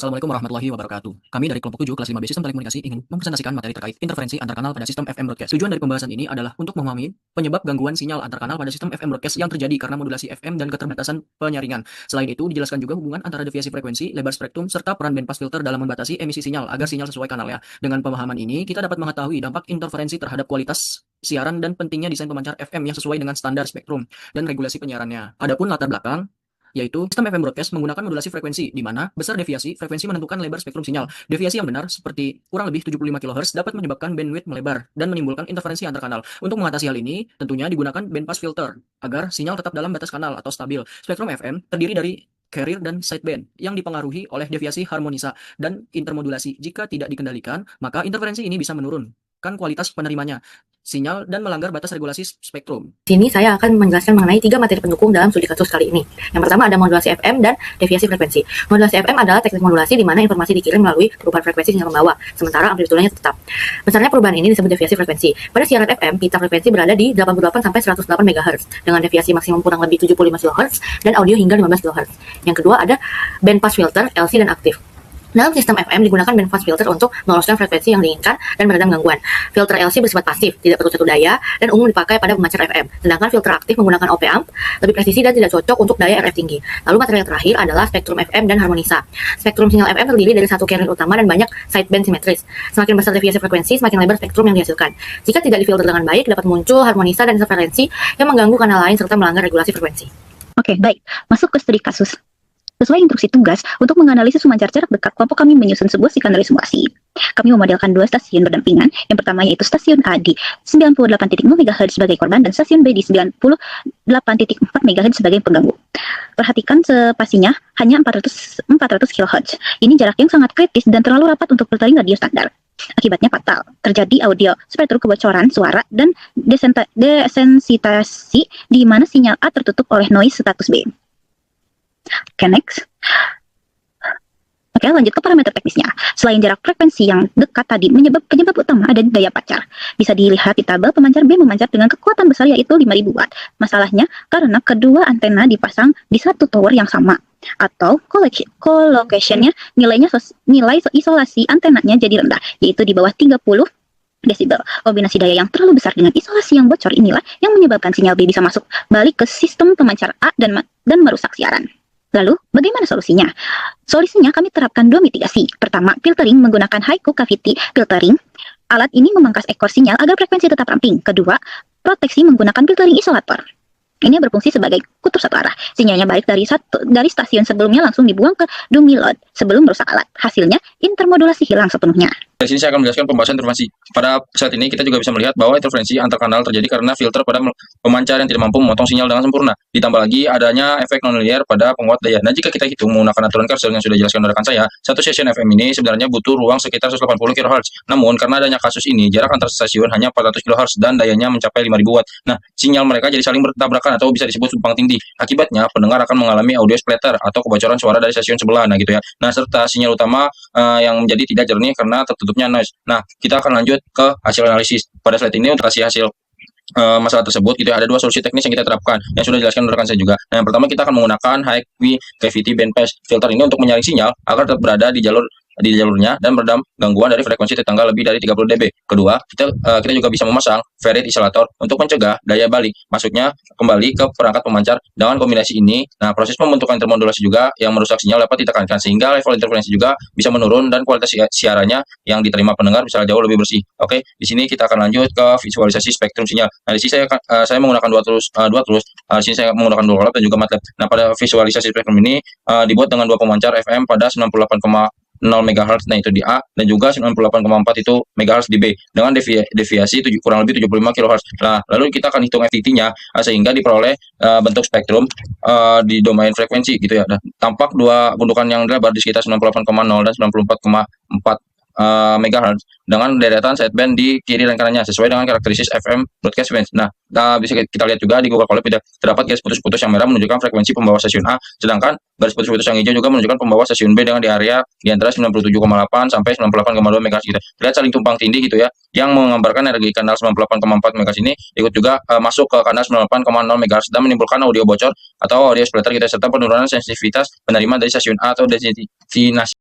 Assalamualaikum warahmatullahi wabarakatuh. Kami dari kelompok 7 kelas 5B Sistem Telekomunikasi ingin mempresentasikan materi terkait interferensi antar kanal pada sistem FM broadcast. Tujuan dari pembahasan ini adalah untuk memahami penyebab gangguan sinyal antar kanal pada sistem FM broadcast yang terjadi karena modulasi FM dan keterbatasan penyaringan. Selain itu, dijelaskan juga hubungan antara deviasi frekuensi, lebar spektrum, serta peran bandpass filter dalam membatasi emisi sinyal agar sinyal sesuai kanalnya. Dengan pemahaman ini, kita dapat mengetahui dampak interferensi terhadap kualitas siaran dan pentingnya desain pemancar FM yang sesuai dengan standar spektrum dan regulasi penyiarannya. Adapun latar belakang, yaitu sistem FM broadcast menggunakan modulasi frekuensi, di mana besar deviasi frekuensi menentukan lebar spektrum sinyal. Deviasi yang benar, seperti kurang lebih 75 kHz, dapat menyebabkan bandwidth melebar dan menimbulkan interferensi antar kanal. Untuk mengatasi hal ini, tentunya digunakan bandpass filter, agar sinyal tetap dalam batas kanal atau stabil. Spektrum FM terdiri dari carrier dan sideband yang dipengaruhi oleh deviasi harmonisa dan intermodulasi. Jika tidak dikendalikan, maka interferensi ini bisa menurunkan kualitas penerimanya sinyal dan melanggar batas regulasi spektrum. Di sini saya akan menjelaskan mengenai 3 materi pendukung dalam studi kasus kali ini. Yang pertama ada modulasi FM dan deviasi frekuensi. Modulasi FM adalah teknik modulasi di mana informasi dikirim melalui perubahan frekuensi sinyal pembawa, sementara amplitudenya tetap. Besarnya perubahan ini disebut deviasi frekuensi. Pada siaran FM, pita frekuensi berada di 88 sampai 108 MHz dengan deviasi maksimum kurang lebih 75 kHz dan audio hingga 15 kHz. Yang kedua ada bandpass filter, LC dan aktif. Dalam sistem FM digunakan bandpass filter untuk meloloskan frekuensi yang diinginkan dan meredam gangguan. Filter LC bersifat pasif, tidak perlu satu daya, dan umum dipakai pada pemancar FM. Sedangkan filter aktif menggunakan op amp, lebih presisi dan tidak cocok untuk daya RF tinggi. Lalu materi yang terakhir adalah spektrum FM dan harmonisa. Spektrum sinyal FM terdiri dari satu carrier utama dan banyak sideband simetris. Semakin besar deviasi frekuensi, semakin lebar spektrum yang dihasilkan. Jika tidak difilter dengan baik, dapat muncul harmonisa dan interferensi yang mengganggu kanal lain serta melanggar regulasi frekuensi. Oke, baik. Masuk ke studi kasus. Sesuai instruksi tugas, untuk menganalisis pemancar jarak dekat, kelompok kami menyusun sebuah skenario simulasi. Kami memodelkan 2 stasiun berdampingan. Yang pertama yaitu stasiun A di 98.0 MHz sebagai korban dan stasiun B di 98.4 MHz sebagai pengganggu. Perhatikan spasinya hanya 400 kHz. Ini jarak yang sangat kritis dan terlalu rapat untuk filtering radio standar. Akibatnya fatal. Terjadi audio spektrum kebocoran suara dan desensitasi di mana sinyal A tertutup oleh noise status B. Oke, next. Oke, lanjut ke parameter teknisnya. Selain jarak frekuensi yang dekat tadi, penyebab utama ada di daya pancar. Bisa dilihat di tabel, pemancar B memancar dengan kekuatan besar yaitu 5000 watt. Masalahnya karena kedua antena dipasang di satu tower yang sama, atau collocation-nya nilai isolasi antenanya jadi rendah, yaitu di bawah 30 desibel. Kombinasi daya yang terlalu besar dengan isolasi yang bocor inilah yang menyebabkan sinyal B bisa masuk balik ke sistem pemancar A dan merusak siaran. Lalu, bagaimana solusinya? Solusinya kami terapkan 2 mitigasi. Pertama, filtering menggunakan high cavity filtering. Alat ini memangkas ekor sinyal agar frekuensi tetap ramping. Kedua, proteksi menggunakan filtering isolator. Ini berfungsi sebagai kutub satu arah. Sinyalnya balik dari stasiun sebelumnya langsung dibuang ke dummy load sebelum merusak alat. Hasilnya, intermodulasi hilang sepenuhnya. Di sini saya akan menjelaskan pembahasan interferensi. Pada saat ini kita juga bisa melihat bahwa interferensi antar kanal terjadi karena filter pada pemancar yang tidak mampu memotong sinyal dengan sempurna. Ditambah lagi adanya efek nonlinear pada penguat daya. Nah, jika kita hitung menggunakan aturan Carcel yang sudah dijelaskan oleh rekan saya, satu stasiun FM ini sebenarnya butuh ruang sekitar 180 kHz. Namun karena adanya kasus ini, jarak antar stasiun hanya 400 kHz dan dayanya mencapai 5000 watt. Nah, sinyal mereka jadi saling bertabrakan atau bisa disebut tumpang tindih. Akibatnya pendengar akan mengalami audio splatter atau kebocoran suara dari stasiun sebelah. Nah, gitu ya. Nah, serta sinyal utama yang menjadi tidak jernih karena tertutupnya noise. Nah, kita akan lanjut ke hasil analisis. Pada slide ini untuk hasil masalah tersebut gitu ya, ada 2 solusi teknis yang kita terapkan yang sudah dijelaskan oleh rekan saya juga. Nah, yang pertama kita akan menggunakan high cavity bandpass filter ini untuk menyaring sinyal agar tetap berada di jalurnya dan meredam gangguan dari frekuensi tetangga lebih dari 30 dB. Kedua, kita juga bisa memasang varied isolator untuk mencegah daya balik masuknya kembali ke perangkat pemancar. Dengan kombinasi ini, nah proses pembentukan intermodulasi juga yang merusak sinyal dapat ditekankan sehingga level interferensi juga bisa menurun dan kualitas siarannya yang diterima pendengar bisa jauh lebih bersih. Oke, di sini kita akan lanjut ke visualisasi spektrum sinyal. Nah, di sini saya menggunakan dua tools. Di sini saya menggunakan Dolab dan juga MATLAB. Nah, pada visualisasi spektrum ini dibuat dengan 2 pemancar FM pada 98,0 MHz, nah itu di A, dan juga 98,4 itu MHz di B dengan deviasi kurang lebih 75 kHz. Nah, lalu kita akan hitung FTT-nya sehingga diperoleh bentuk spektrum di domain frekuensi gitu ya. Nah, tampak 2 gundukan yang lebar di sekitar 98,0 dan 94,4 MHz dengan deretan sideband di kiri dan kanannya sesuai dengan karakteristik FM broadcast range. Nah, bisa kita lihat juga di Google Colab terdapat garis putus-putus yang merah menunjukkan frekuensi pembawa stasiun A, sedangkan garis putus-putus yang hijau juga menunjukkan pembawa stasiun B dengan di area di antara 97,8 sampai 98,2 MHz gitu. Terlihat saling tumpang tindih gitu ya, yang menggambarkan energi kanal 98,4 MHz ini ikut juga masuk ke kanal 98,0 MHz dan menimbulkan audio bocor atau audio splatter gitu, serta penurunan sensitivitas penerima dari stasiun A atau destinasi